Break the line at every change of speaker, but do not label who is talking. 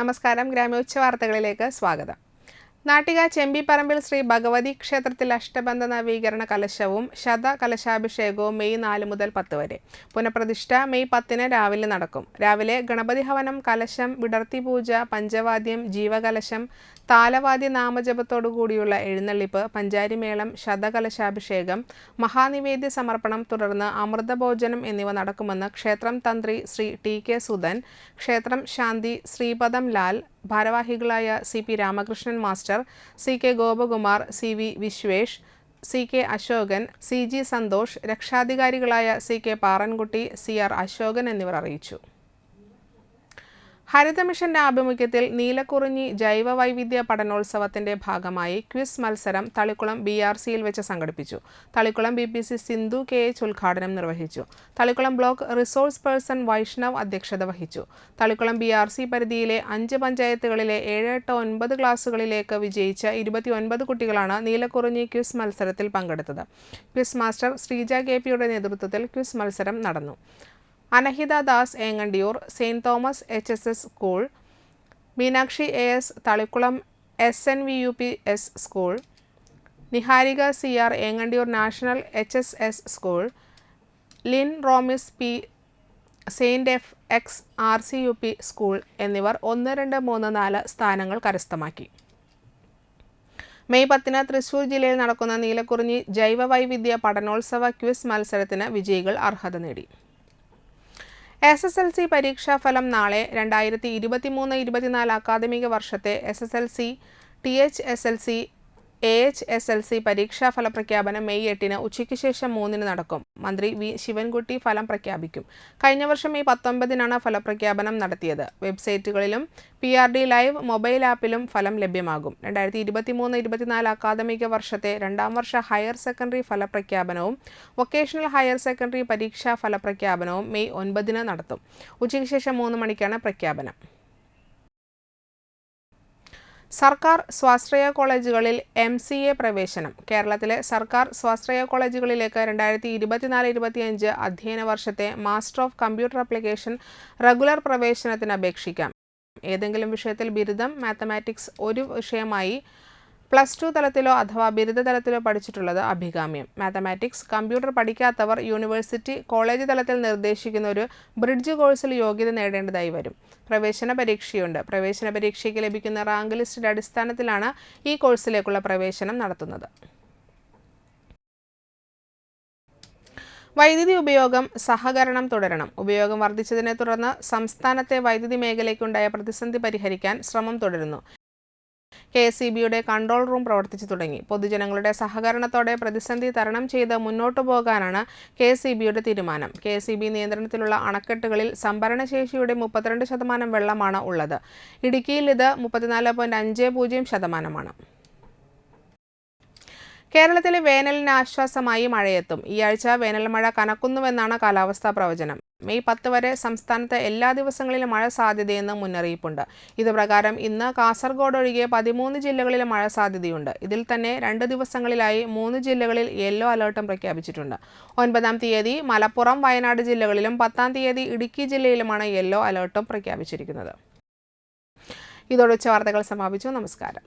നമസ്കാരം. ഗ്രാമോച്ച വാർത്തകളിലേക്ക് സ്വാഗതം. നാട്ടിക ചെമ്പിപ്പറമ്പിൽ ശ്രീ ഭഗവതി ക്ഷേത്രത്തിൽ അഷ്ടബന്ധ നവീകരണ കലശവും ശതകലശാഭിഷേകവും മെയ് 4 മുതൽ 10 വരെ. പുനഃപ്രതിഷ്ഠ മെയ് 10 രാവിലെ നടക്കും. രാവിലെ ഗണപതി ഹവനം, കലശം, വിടർത്തി പൂജ, പഞ്ചവാദ്യം, ജീവകലശം, താലവാദ്യ നാമജപത്തോടുകൂടിയുള്ള എഴുന്നള്ളിപ്പ്, പഞ്ചാരിമേളം, ശതകലശാഭിഷേകം, മഹാനിവേദ്യ സമർപ്പണം, തുടർന്ന് അമൃതഭോജനം എന്നിവ നടക്കുമെന്ന് ക്ഷേത്രം തന്ത്രി ശ്രീ ടി.കെ. സുധൻ, ക്ഷേത്രം ശാന്തി ശ്രീപദം ലാൽ, ഭാരവാഹികളായ CP. Ramakrishnan master, സി.കെ. Gopakumar, CV. Vishwesh, സി.കെ. Ashokan, സി.ജി. Santhosh, രക്ഷാധികാരികളായ സി.കെ. Parankutty, സി.ആർ. Ashokan എന്നിവർ അറിയിച്ചു. ഹരിതമിഷന്റെ ആഭിമുഖ്യത്തിൽ നീലക്കുറിഞ്ഞി ജൈവ വൈവിധ്യ പഠനോത്സവത്തിന്റെ ഭാഗമായി ക്വിസ് മത്സരം തളിക്കുളം BRCയിൽ വെച്ച് സംഘടിപ്പിച്ചു. തളിക്കുളം BPC സിന്ധു KH ഉദ്ഘാടനം നിർവഹിച്ചു. Thalikkulam block resource person Vaishnav അധ്യക്ഷത വഹിച്ചു. തളിക്കുളം BRC പരിധിയിലെ 5 പഞ്ചായത്തുകളിലെ 7, 8, 9 ക്ലാസുകളിലേക്ക് വിജയിച്ച 29 കുട്ടികളാണ് നീലക്കുറിഞ്ഞി ക്വിസ് മത്സരത്തിൽ പങ്കെടുത്തത്. ക്വിസ് മാസ്റ്റർ ശ്രീജ KP നേതൃത്വത്തിൽ ക്വിസ് മത്സരം നടന്നു. Anahita Das Engandiyoor, Saint Thomas HSS school, Meenakshi AS Thalikulam SNVUPS school, Niharika CR Engandiyoor national HSS school, Lin Romis P Saint FX RCUP school എന്നിവർ 1, 2, 3, 4 സ്ഥാനങ്ങൾ കരസ്ഥമാക്കി. മെയ് 10 തൃശൂർ ജില്ലയിൽ നടക്കുന്ന നീലക്കുറിഞ്ഞി ജൈവ വൈവിധ്യ പഠനോത്സവ ക്വിസ് മത്സരത്തിന് വിജയികൾ അർഹത നേടി. SSLC പരീക്ഷാഫലം നാളെ. 2023-24 അക്കാദമിക വർഷത്തെ SSLC, THSLC, AHSLC പരീക്ഷാഫല പ്രഖ്യാപനം മെയ് 8 ഉച്ചയ്ക്ക് ശേഷം 3 നടക്കും. മന്ത്രി V. ശിവൻകുട്ടി ഫലം പ്രഖ്യാപിക്കും. കഴിഞ്ഞ വർഷം മെയ് 19 ഫലപ്രഖ്യാപനം നടത്തിയത്. വെബ്സൈറ്റുകളിലും PRD ലൈവ് മൊബൈൽ ആപ്പിലും ഫലം ലഭ്യമാകും. 2023-24 അക്കാദമിക വർഷത്തെ 2ാം വർഷ ഹയർ സെക്കൻഡറി ഫലപ്രഖ്യാപനവും വൊക്കേഷണൽ ഹയർ സെക്കൻഡറി പരീക്ഷാ ഫലപ്രഖ്യാപനവും മെയ് 9 നടത്തും. ഉച്ചയ്ക്ക് ശേഷം 3 മണിക്കാണ് പ്രഖ്യാപനം. സർക്കാർ സ്വാശ്രയ കോളേജുകളിൽ MCA പ്രവേശനം. കേരളത്തിലെ സർക്കാർ സ്വാശ്രയ കോളേജുകളിലേക്ക് 2024-25 അധ്യയന വർഷത്തെ master of computer application regular പ്രവേശനത്തിന് അപേക്ഷിക്കാം. ഏതെങ്കിലും വിഷയത്തിൽ ബിരുദം, മാത്തമാറ്റിക്സ് ഒരു വിഷയമായി +2 തലത്തിലോ അഥവാ ബിരുദ തലത്തിലോ പഠിച്ചിട്ടുള്ളത് അഭികാമ്യം. മാത്തമാറ്റിക്സ്, കമ്പ്യൂട്ടർ പഠിക്കാത്തവർ യൂണിവേഴ്സിറ്റി, കോളേജ് തലത്തിൽ നിർദ്ദേശിക്കുന്ന ഒരു ബ്രിഡ്ജ് കോഴ്സിൽ യോഗ്യത നേടേണ്ടതായി വരും. പ്രവേശന പരീക്ഷയുണ്ട്. പ്രവേശന പരീക്ഷയ്ക്ക് ലഭിക്കുന്ന റാങ്ക് ലിസ്റ്റിന്റെ അടിസ്ഥാനത്തിലാണ് ഈ കോഴ്സിലേക്കുള്ള പ്രവേശനം നടത്തുന്നത്. വൈദ്യുതി ഉപയോഗം സഹകരണം തുടരണം. ഉപയോഗം വർദ്ധിച്ചതിനെ തുടർന്ന് സംസ്ഥാനത്തെ വൈദ്യുതി മേഖലയ്ക്കുണ്ടായ പ്രതിസന്ധി പരിഹരിക്കാൻ ശ്രമം തുടരുന്നു. KSEBയുടെ കൺട്രോൾ റൂം പ്രവർത്തിച്ചു തുടങ്ങി. പൊതുജനങ്ങളുടെ സഹകരണത്തോടെ പ്രതിസന്ധി തരണം ചെയ്ത് മുന്നോട്ടു പോകാനാണ് KSEBയുടെ തീരുമാനം. KSEB നിയന്ത്രണത്തിലുള്ള അണക്കെട്ടുകളിൽ സംഭരണശേഷിയുടെ 32% വെള്ളമാണ് ഉള്ളത്. ഇടുക്കിയിൽ ഇത് 34.50%. കേരളത്തിലെ വേനലിന് ആശ്വാസമായി മഴയെത്തും. ഈ ആഴ്ച വേനൽ മഴ കനക്കുന്നുവെന്നാണ് കാലാവസ്ഥാ പ്രവചനം. മെയ് 10 വരെ സംസ്ഥാനത്ത് എല്ലാ ദിവസങ്ങളിലും മഴ സാധ്യതയെന്ന് മുന്നറിയിപ്പുണ്ട്. ഇതുപ്രകാരം ഇന്ന് കാസർഗോഡ് ഒഴികെ 13 ജില്ലകളിൽ മഴ സാധ്യതയുണ്ട്. ഇതിൽ തന്നെ 2 ദിവസങ്ങളിലായി 3 ജില്ലകളിൽ യെല്ലോ അലേർട്ടും പ്രഖ്യാപിച്ചിട്ടുണ്ട്. 9-ാം തീയതി മലപ്പുറം, വയനാട് ജില്ലകളിലും 10-ാം തീയതി ഇടുക്കി ജില്ലയിലുമാണ് യെല്ലോ അലേർട്ടും പ്രഖ്യാപിച്ചിരിക്കുന്നത്. ഇതോടെ വാർത്തകൾ സമാപിച്ചു. നമസ്കാരം.